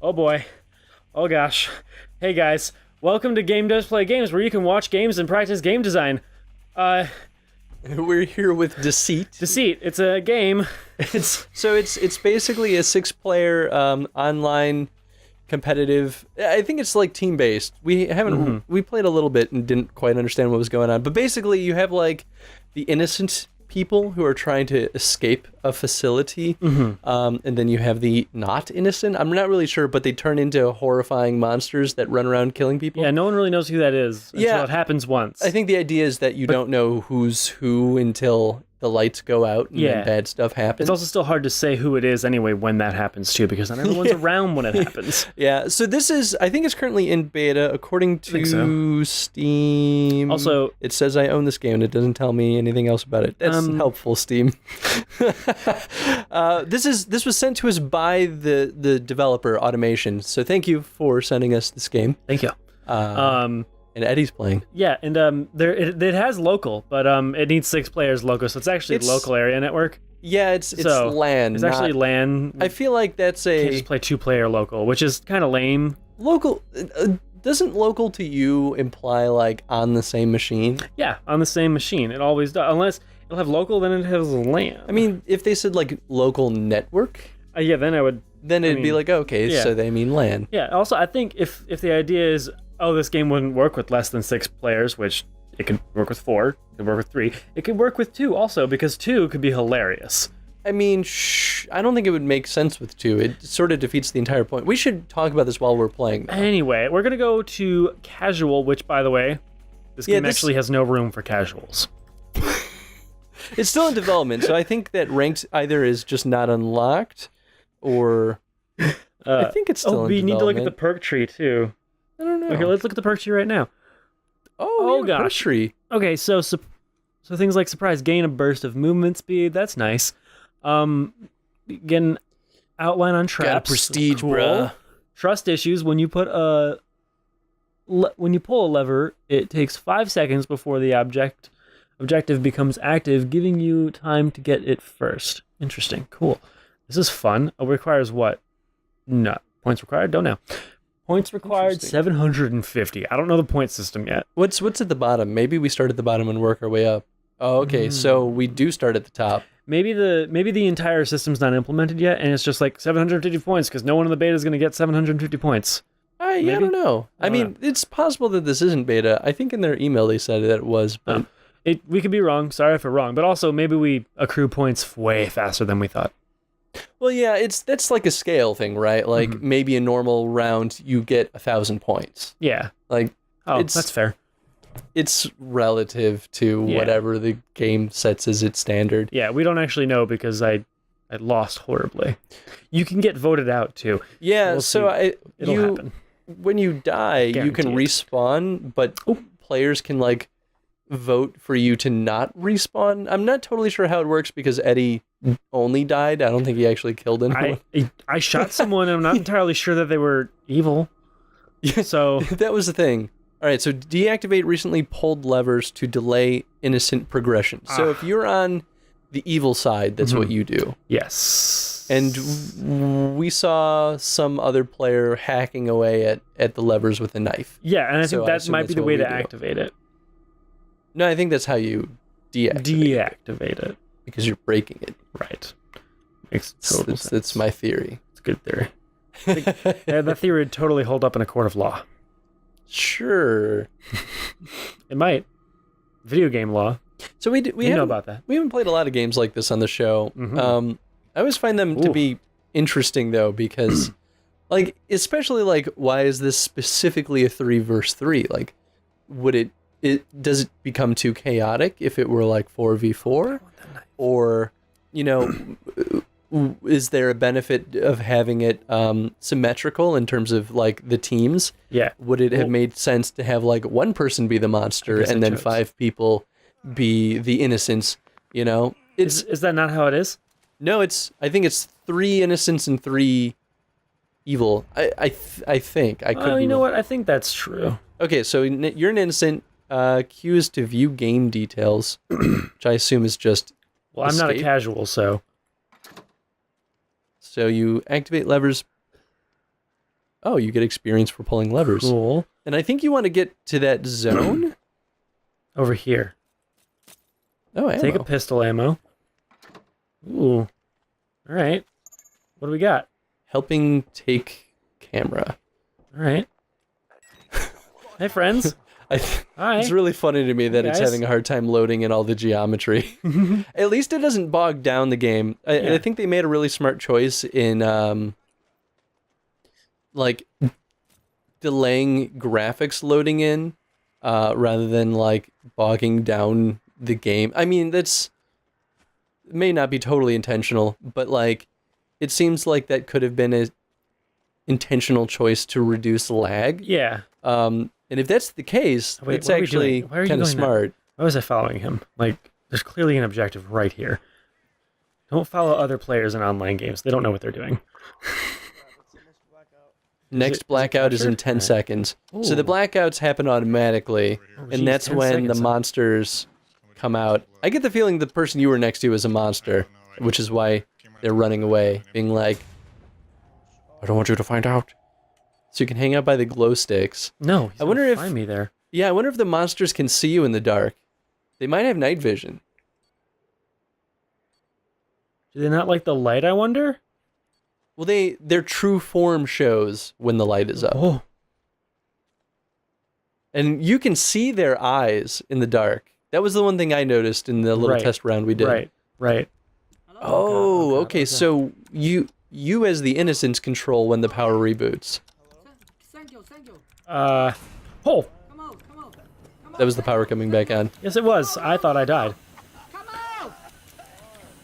Oh boy. Oh gosh. Hey guys. Welcome to Game Does Play Games, where you can watch games and practice game design. We're here with Deceit. Deceit. It's a game. It's basically a 6-player online competitive. I think it's like team-based. We haven't we played a little bit and didn't quite understand what was going on. But basically, you have like the innocent people who are trying to escape a facility, and then you have the not innocent. I'm not really sure, but they turn into horrifying monsters that run around killing people. Yeah, no one really knows who that is until it happens once. I think the idea is that you don't know who's who until the lights go out and then bad stuff happens. It's also still hard to say who it is anyway when that happens too, because not everyone's around when it happens. Yeah, so this is, I think it's currently in beta according to Steam. Also, it says I own this game and it doesn't tell me anything else about it. That's helpful, Steam. This was sent to us by the developer Automation, so thank you for sending us this game. Thank you. And Eddie's playing. Yeah, and it has local, but it needs 6 players local, so it's actually local area network. Yeah, it's LAN. It's actually LAN. I feel like that's You can't just play 2-player local, which is kind of lame. Local, doesn't local to you imply like on the same machine? Yeah, on the same machine. It always does. Unless it'll have local, then it has LAN. I mean, if they said like local network, yeah, then I would. Then it'd be like, okay, so they mean LAN. Yeah. Also, I think if the idea is, oh, this game wouldn't work with less than 6 players, which it could work with 4, it could work with 3, it could work with 2 also, because 2 could be hilarious. I mean, I don't think it would make sense with 2. It sort of defeats the entire point. We should talk about this while we're playing, though. Anyway, we're going to go to casual, which, by the way, this game actually has no room for casuals. It's still in development, so I think that ranked either is just not unlocked, or I think it's still in development. We need to look at the perk tree, too. I don't know. Okay, let's look at the perk tree right now. Oh gosh. Perk tree. Okay, so things like surprise, gain a burst of movement speed. That's nice. Get an outline on traps. Got a prestige, cool. bruh. Trust issues. When you pull a lever, it takes 5 seconds before the objective becomes active, giving you time to get it first. Interesting. Cool. This is fun. It requires what? No. Points required? Don't know. Points required 750. I don't know the point system yet. What's at the bottom? Maybe we start at the bottom and work our way up. Oh, okay. So we do start at the top. Maybe the entire system's not implemented yet, and it's just like 750 points because no one in the beta is going to get 750 points. I don't know. I mean, it's possible that this isn't beta. I think in their email they said that it was, but we could be wrong. Sorry if we're wrong, but also maybe we accrue points way faster than we thought. Well, yeah, that's like a scale thing, right? Like maybe a normal round you get 1,000 points. Yeah. Like, that's fair. It's relative to whatever the game sets as its standard. Yeah, we don't actually know because I lost horribly. You can get voted out too. Yeah, it'll happen. When you die, you can respawn, but players can like vote for you to not respawn. I'm not totally sure how it works because Eddie only died. I don't think he actually killed anyone. I shot someone and I'm not entirely sure that they were evil. So that was the thing. All right, so deactivate recently pulled levers to delay innocent progression. So if you're on the evil side, that's what you do. Yes. And we saw some other player hacking away at the levers with a knife. Yeah, and I think that might be the way to activate it. No, I think that's how you deactivate it. Because you're breaking it. Right. Makes total sense. That's my theory. It's a good theory. That theory would totally hold up in a court of law. Sure. It might. Video game law. So we know about that. We haven't played a lot of games like this on the show. I always find them to be interesting though, because like, especially like, why is this specifically a 3 versus 3? Like, would does it become too chaotic if it were like 4v4? Or, is there a benefit of having it symmetrical in terms of like the teams? Yeah. Would it have made sense to have like one person be the monster and then 5 people be the innocents? Is that not how it is? No, I think it's 3 innocents and 3 evil. I think I could. Oh, you know what? I think that's true. Okay, so you're an innocent. Q is to view game details, which I assume is just. Well, I'm not a casual, so. So you activate levers. Oh, you get experience for pulling levers. Cool. And I think you want to get to that zone. Over here. Oh, ammo. Take a pistol ammo. Ooh. All right. What do we got? Helping take camera. All right. Hey, friends. Hi. It's really funny to me that it's guys. having a hard time loading in all the geometry. At least it doesn't bog down the game. I think they made a really smart choice in like delaying graphics loading in rather than like bogging down the game. I mean, that's may not be totally intentional, but like it seems like that could have been a intentional choice to reduce lag. Yeah. And if that's the case, Wait, it's what are we actually doing? Why are you kind of going smart. Why was I following him? Like, there's clearly an objective right here. Don't follow other players in online games. They don't know what they're doing. Next blackout is in 10 seconds. So the blackouts happen automatically, and that's when the monsters come out. I get the feeling the person you were next to is a monster, which is why they're running away, being like, I don't want you to find out. So you can hang out by the glow sticks. No, I wonder if find me there. Yeah, I wonder if the monsters can see you in the dark. They might have night vision. Do they not like the light, I wonder? Well, their true form shows when the light is up. Oh. And you can see their eyes in the dark. That was the one thing I noticed in the little test round we did. Right. Oh, okay. So you as the innocents control when the power reboots. Oh. That was the power coming back on. Yes, it was. I thought I died.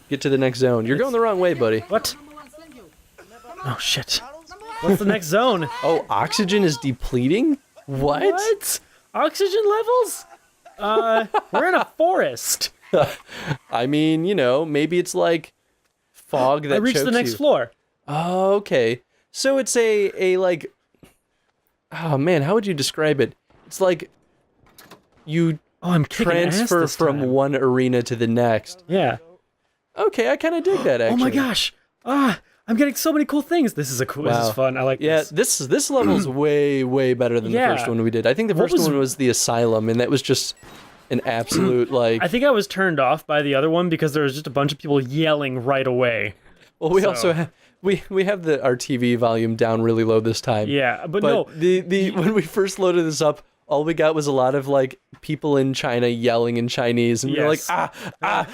Get to the next zone. You're going the wrong way, buddy. What? Oh, shit. What's the next zone? Oh, oxygen is depleting? What? Oxygen levels? We're in a forest. I mean, you know, maybe it's like fog that I reached chokes the next you. floor. Oh, okay. So it's a like, oh man, how would you describe it? It's like you I'm kicking ass transfer this from time. one arena to the next. Yeah. Okay, I kind of dig that actually. Oh my gosh. I'm getting so many cool things. This is cool. This is fun. I like Yeah, this. this level's way better than the first one we did. I think the first one was the asylum, and that was just an absolute like. I think I was turned off by the other one because there was just a bunch of people yelling right away. Well, we also have we have our TV volume down really low this time. Yeah, but But no. the when we first loaded this up, all we got was a lot of like people in China yelling in Chinese, and we were like, I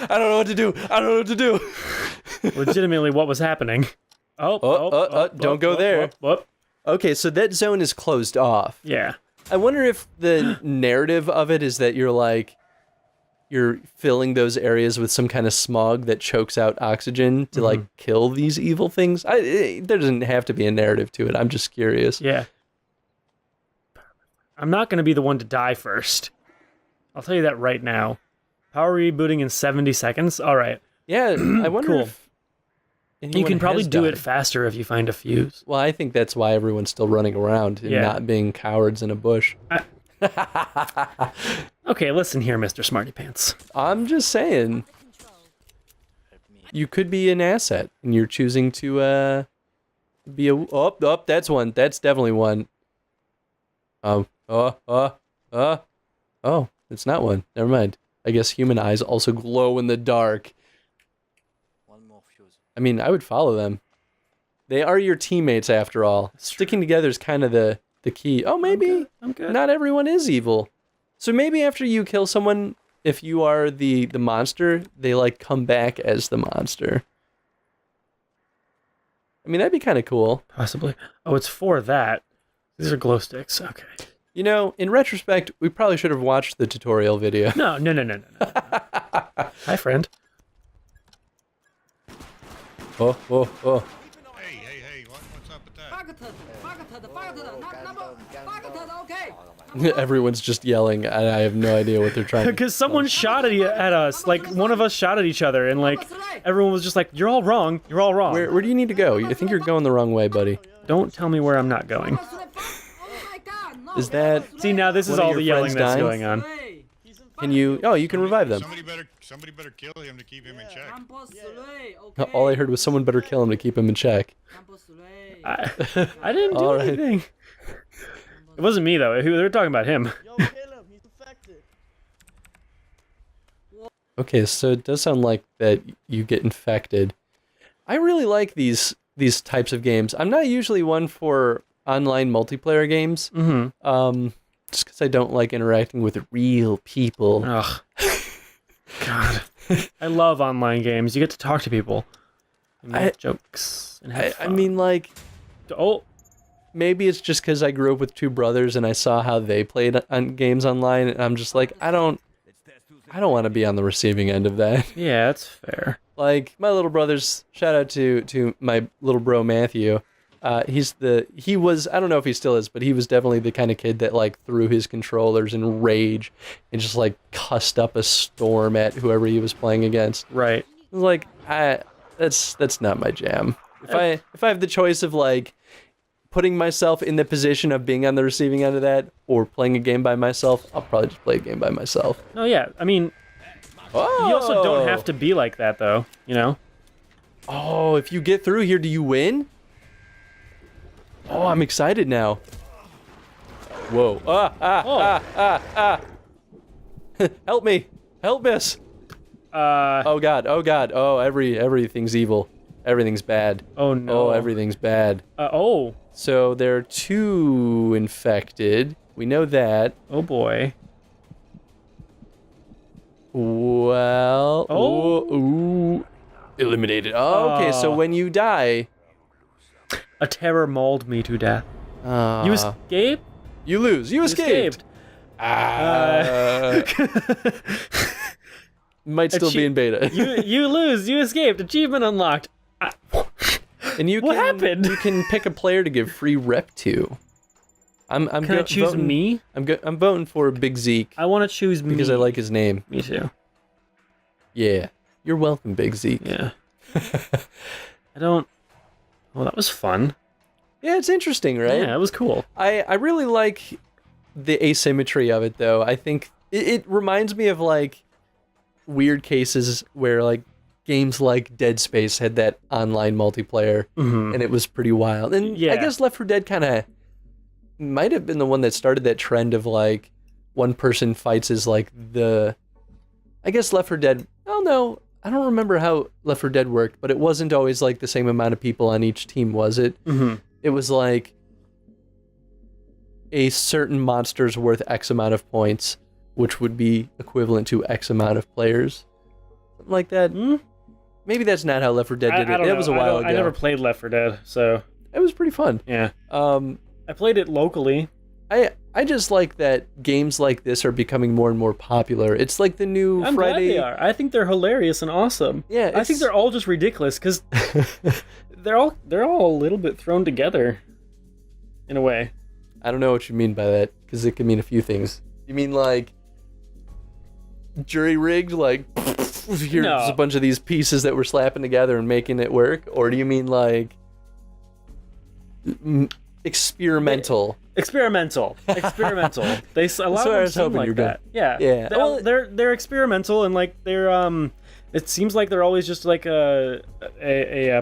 don't know what to do. I don't know what to do. Legitimately, what was happening? Don't go there. Okay, so that zone is closed off. Yeah. I wonder if the narrative of it is that you're filling those areas with some kind of smog that chokes out oxygen to like kill these evil things. There doesn't have to be a narrative to it. I'm just curious. Yeah. I'm not going to be the one to die first. I'll tell you that right now. Power rebooting in 70 seconds? All right. Yeah, I wonder Cool. if You anyone can probably has do died. it faster if you find a fuse. Well, I think that's why everyone's still running around and Yeah. not being cowards in a bush. Okay, listen here, Mr. Smarty Pants. I'm just saying. You could be an asset, and you're choosing to be a. Oh, that's one. That's definitely one. Oh, it's not one. Never mind. I guess human eyes also glow in the dark. One more fuse. I mean, I would follow them. They are your teammates after all. Sticking together is kind of the key. Oh, maybe I'm good. not everyone is evil. So maybe after you kill someone, if you are the monster, they like come back as the monster. I mean, that'd be kind of cool. Possibly. Oh, it's for that. These are glow sticks. Okay. You know, in retrospect, we probably should have watched the tutorial video. No. Hi, friend. Oh. Hey, what's up with that? Everyone's just yelling, and I have no idea what they're trying to Because someone shot at us. Like, one of us shot at each other, and like, everyone was just like, "You're all wrong. You're all wrong." Where do you need to go? I think you're going the wrong way, buddy. Don't tell me where I'm not going. Is that... See, now this is One of all your the yelling friends that's dying? going on. Can you... Oh, you can revive them. Somebody better kill him to keep him in check. All I heard was someone better kill him to keep him in check. I didn't do All right. anything. It wasn't me though. They were talking about him. Yo, kill him. He's infected. Okay, so it does sound like that you get infected. I really like these types of games. I'm not usually one for online multiplayer games. Mm-hmm. Just because I don't like interacting with real people. Ugh. God. I love online games. You get to talk to people. And make jokes. And have I fun. mean, like, Oh. maybe it's just because I grew up with two brothers and I saw how they played on games online, and I'm just like, I don't want to be on the receiving end of that. Yeah, that's fair. Like, my little brothers, shout out to my little bro Matthew. He was, I don't know if he still is, but he was definitely the kind of kid that like threw his controllers in rage and just like cussed up a storm at whoever he was playing against. Right. I was like, that's not my jam. If I have the choice of like putting myself in the position of being on the receiving end of that or playing a game by myself, I'll probably just play a game by myself. Oh yeah. I mean, Oh! you also don't have to be like that though, you know? Oh, if you get through here, do you win? Oh, I'm excited now. Whoa. Help me. Help us. Oh god. Oh, everything's evil. Everything's bad. Oh no. Oh, everything's bad. Oh. So there are 2 infected. We know that. Oh boy. Well. Oh. Ooh. Eliminated. Oh, okay, so when you die, A terror mauled me to death. You escaped? you lose. You escaped. Might still be in beta. you lose. You escaped. Achievement unlocked. And you What can, happened? You can pick a player to give free rep to. Can I choose voting, me? I'm voting for Big Zeke I want to choose me. because I like his name. Me too. Yeah. You're welcome, Big Zeke. Yeah. I don't... Well, that was fun. Yeah, it's interesting, right? Yeah, it was cool. I really like the asymmetry of it, though. I think it reminds me of, like, weird cases where, like, games like Dead Space had that online multiplayer, and it was pretty wild. And Yeah. I guess Left 4 Dead kind of might have been the one that started that trend of, like, one person fights as, like, the... I guess Left 4 Dead... Oh, no. I don't remember how Left 4 Dead worked, but it wasn't always, like, the same amount of people on each team, was it? Mm-hmm. It was, like, a certain monster's worth X amount of points, which would be equivalent to X amount of players. Something like that. Maybe that's not how Left 4 Dead did it. It was a while ago. I never played Left 4 Dead, so... It was pretty fun. Yeah. I played it locally. I just like that games like this are becoming more and more popular. It's like the new I'm Friday... glad they are. I think they're hilarious and awesome. Yeah, I think they're all just ridiculous, because they're all a little bit thrown together, in a way. I don't know what you mean by that, because it can mean a few things. You mean, like, jury-rigged, like, here's a bunch of these pieces that we're slapping together and making it work? Or do you mean, like, experimental? Experimental. A lot of them seem like that. Yeah. Yeah. Well, they're experimental, and like they're it seems like they're always just like a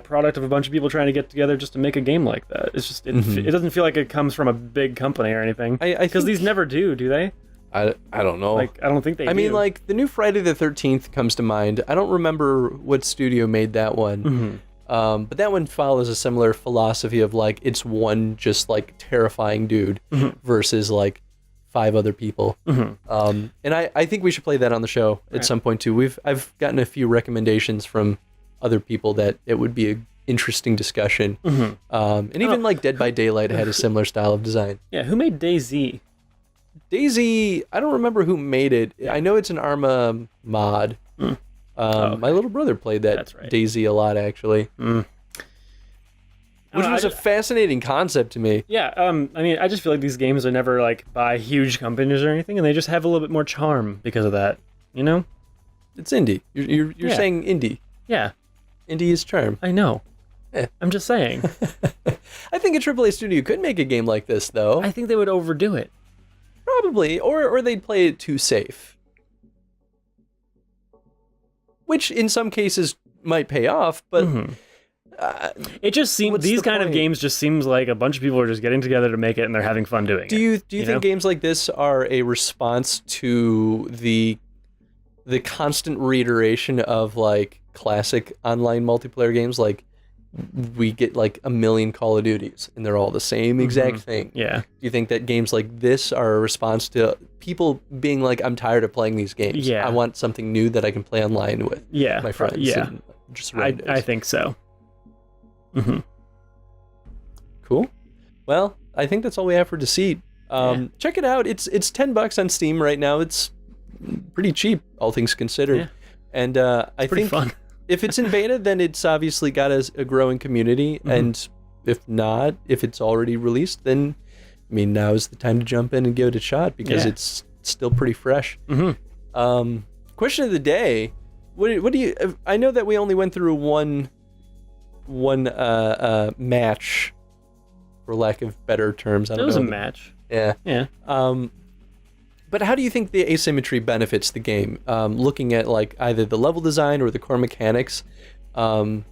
product of a bunch of people trying to get together just to make a game like that. It's just it doesn't feel like it comes from a big company or anything. Because these never do they? I don't know. Like I don't think they do. I mean, like the new Friday the 13th comes to mind. I don't remember what studio made that one. But that one follows a similar philosophy of like it's one just like terrifying dude versus like 5 other people. And I think we should play that on the show at some point too. I've gotten a few recommendations from other people that it would be an interesting discussion. And even like Dead by Daylight had a similar style of design. Yeah, who made DayZ? DayZ, I don't remember who made it. I know it's an Arma mod. My little brother played that DayZ a lot, actually. Which was a fascinating concept to me. Yeah, I mean, I just feel like these games are never like by huge companies or anything, and they just have a little bit more charm because of that. You know? It's indie. You're saying indie. Yeah. Indie is charm. I know. Eh. I'm just saying. I think a AAA studio could make a game like this, though. I think they would overdo it. Probably, or they'd play it too safe. which in some cases might pay off, but it just seems what's these the kind of point? games just seems like a bunch of people are just getting together to make it, and they're having fun doing do it. you know? think games like this are a response to the constant reiteration of like classic online multiplayer games? Like we get like a million Call of Duties and they're all the same exact thing. Yeah. Do you think that games like this are a response to people being like, I'm tired of playing these games. Yeah. I want something new that I can play online with Yeah. my friends. Yeah. And just I randos. think so. Mm-hmm. Cool. Well, I think that's all we have for Deceit. Check it out. It's $10 on Steam right now. It's pretty cheap, all things considered. Yeah. And I Pretty think fun. if it's in beta, then it's obviously got a growing community. And if not, if it's already released, then I mean, now is the time to jump in and give it a shot because it's still pretty fresh. Question of the day: What do you? I know that we only went through one match, for lack of better terms. I It don't was know. a match. Yeah. Yeah. But how do you think the asymmetry benefits the game? Looking at like either the level design or the core mechanics, and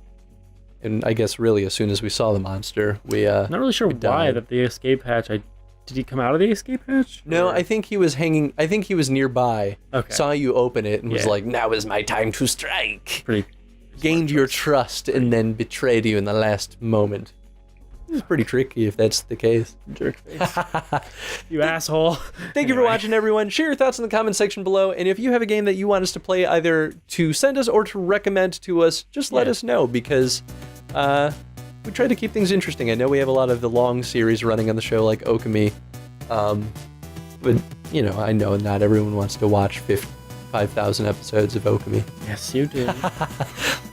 I guess really as soon as we saw the monster, we Not really sure why died. that the escape hatch. Did he come out of the escape hatch? No, Or- I think he was hanging. I think he was nearby. Okay. Saw you open it and was Yeah. like, "Now is my time to strike." pretty. Gained your trust and then betrayed you in the last moment. It's pretty tricky if that's the case. Jerk face. You asshole. Thank you for watching, everyone. Share your thoughts in the comment section below. And if you have a game that you want us to play, either to send us or to recommend to us, just let us know because we try to keep things interesting. I know we have a lot of the long series running on the show, like Okami. But, you know, I know not everyone wants to watch 5,000 episodes of Okami. Yes, you do.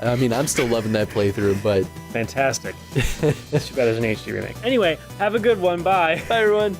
I mean, I'm still loving that playthrough, but Fantastic. It's too bad there's an HD remake. Anyway, have a good one. Bye. bye, everyone.